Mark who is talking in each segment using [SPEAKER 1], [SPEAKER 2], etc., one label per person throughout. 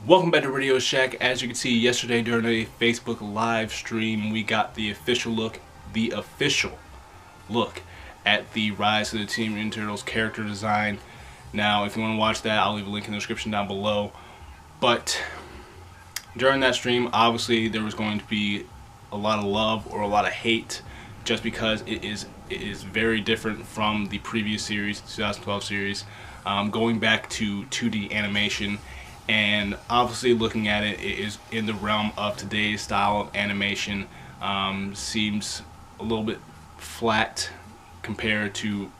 [SPEAKER 1] Welcome back to Radio Shack. As you can see, yesterday during a Facebook live stream, we got the official look at the Rise of the TMNT Turtles character design. Now, if you want to watch that, I'll leave a link in the description down below. But during that stream, obviously there was going to be a lot of love or a lot of hate, just because it is very different from the previous series, 2012 series, going back to 2D animation. And obviously looking at it, it is in the realm of today's style of animation. Seems a little bit flat compared to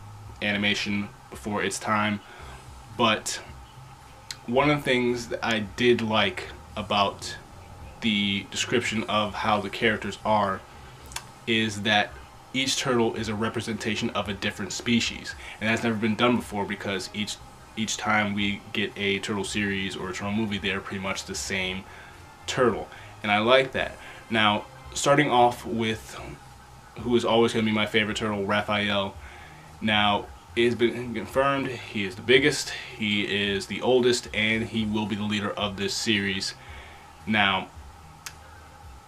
[SPEAKER 1] animation before its time. But one of the things that I did like about the description of how the characters are is that each turtle is a representation of a different species. And that's never been done before, because each time we get a turtle series or a turtle movie, they're pretty much the same turtle, and I like that. Now, starting off with who is always going to be my favorite turtle, Raphael. Now, it has been confirmed he is the biggest, he is the oldest, and he will be the leader of this series. Now,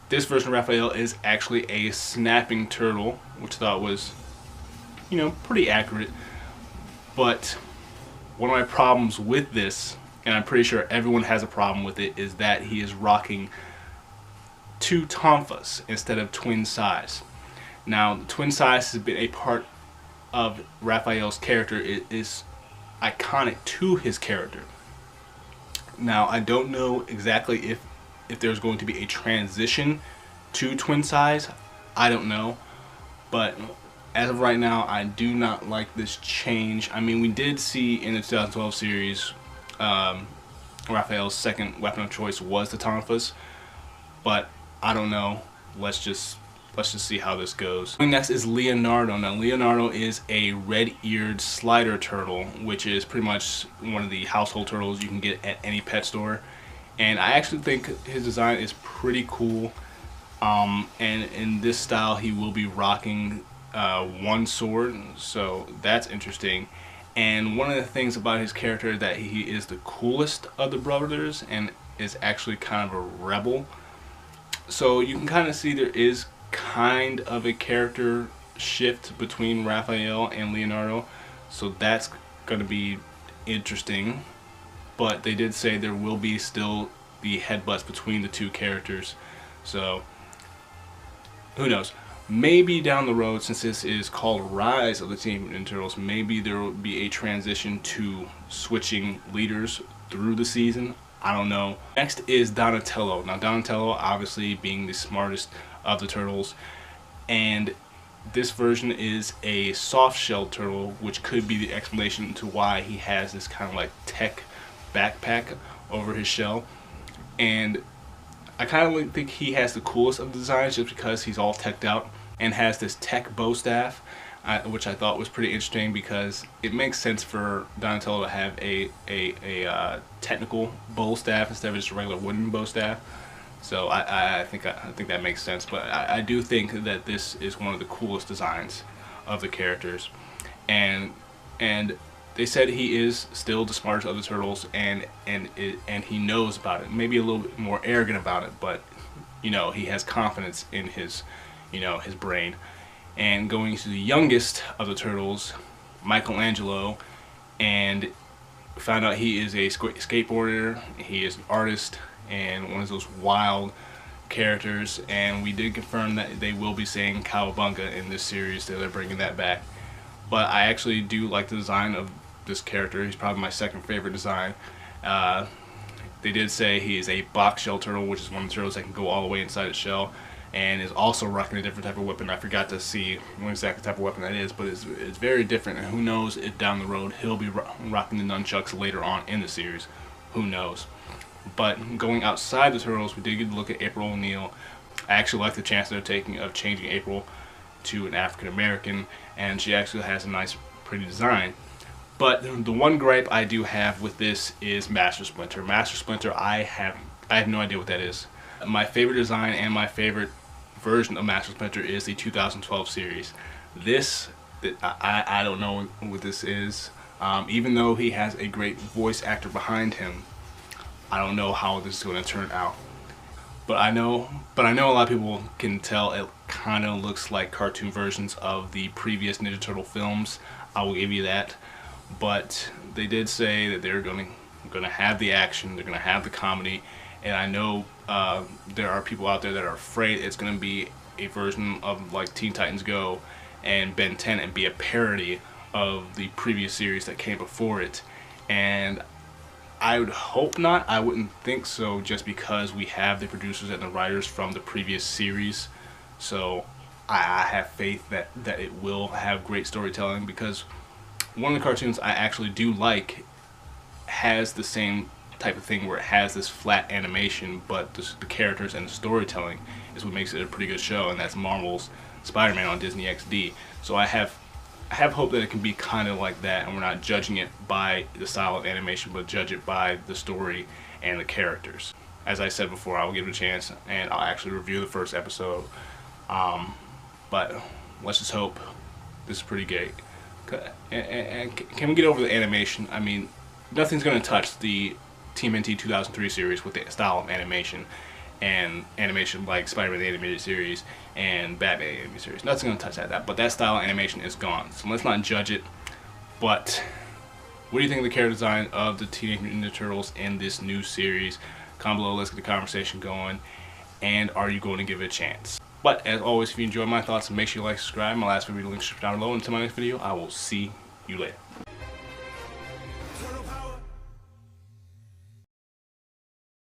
[SPEAKER 1] this version of Raphael is actually a snapping turtle, which I thought was, pretty accurate. But one of my problems with this, and I'm pretty sure everyone has a problem with it, is that he is rocking two tonfas instead of twin size. Now, twin size has been a part of Raphael's character. It is iconic to his character. Now, I don't know exactly if there's going to be a transition to twin size. I don't know, but as of right now, I do not like this change. I mean, we did see in the 2012 series, Raphael's second weapon of choice was the tonfas, but I don't know. Let's just see how this goes. Next is Leonardo. Now, Leonardo is a red-eared slider turtle, which is pretty much one of the household turtles you can get at any pet store, and I actually think his design is pretty cool. And in this style, he will be rocking one sword, so that's interesting. And one of the things about his character is that he is the coolest of the brothers and is actually kind of a rebel. So you can kind of see there is kind of a character shift between Raphael and Leonardo, so that's going to be interesting. But they did say there will be still the headbutts between the two characters, so who knows. Maybe down the road, since this is called Rise of the TMNT Turtles, maybe there will be a transition to switching leaders through the season. I don't know. Next is Donatello. Now, Donatello obviously being the smartest of the turtles, and this version is a soft-shelled turtle, which could be the explanation to why he has this kind of like tech backpack over his shell. And I kind of think he has the coolest of the designs, just because he's all teched out and has this tech bow staff, which I thought was pretty interesting, because it makes sense for Donatello to have a technical bow staff instead of just a regular wooden bow staff. So I think that makes sense. But I do think that this is one of the coolest designs of the characters, and they said he is still the smartest of the turtles, and he knows about it. Maybe a little bit more arrogant about it, but he has confidence in his his brain. And going to the youngest of the turtles, Michelangelo, and found out he is a skateboarder, he is an artist, and one of those wild characters. And we did confirm that they will be saying Cowabunga in this series, so they're bringing that back. But I actually do like the design of this character. He's probably my second favorite design. They did say he is a box shell turtle, which is one of the turtles that can go all the way inside the shell, and is also rocking a different type of weapon. I forgot to see what exact type of weapon that is, but it's very different, and who knows if down the road he'll be rocking the nunchucks later on in the series. Who knows? But going outside the turtles, we did get to look at April O'Neil. I actually like the chance they're taking of changing April to an African American, and she actually has a nice, pretty design. But the one gripe I do have with this is Master Splinter. Master Splinter, I have no idea what that is. My favorite design and my favorite version of Master Splinter is the 2012 series. This, I don't know what this is. Even though he has a great voice actor behind him, I don't know how this is going to turn out. But I know a lot of people can tell it kind of looks like cartoon versions of the previous Ninja Turtle films. I will give you that. But they did say that they're going to have the action, they're going to have the comedy, and I know there are people out there that are afraid it's going to be a version of like Teen Titans Go and Ben 10 and be a parody of the previous series that came before it. And I would hope not. I wouldn't think so, just because we have the producers and the writers from the previous series. So I have faith that it will have great storytelling, because one of the cartoons I actually do like has the same type of thing where it has this flat animation, but the characters and the storytelling is what makes it a pretty good show, and that's Marvel's Spider-Man on Disney XD. So I have hope that it can be kind of like that, and we're not judging it by the style of animation, but judge it by the story and the characters. As I said before, I will give it a chance, and I'll actually review the first episode. But let's just hope this is pretty great. And can we get over the animation? I mean, nothing's going to touch the TMNT 2003 series with the style of animation, and animation like Spider-Man the Animated Series and Batman the Animated Series. Nothing's going to touch that. But that style of animation is gone. So let's not judge it. But what do you think of the character design of the Teenage Mutant Ninja Turtles in this new series? Comment below, let's get the conversation going. And are you going to give it a chance? But as always, if you enjoyed my thoughts, make sure you like, subscribe. My last video, link down below. Until my next video, I will see you later.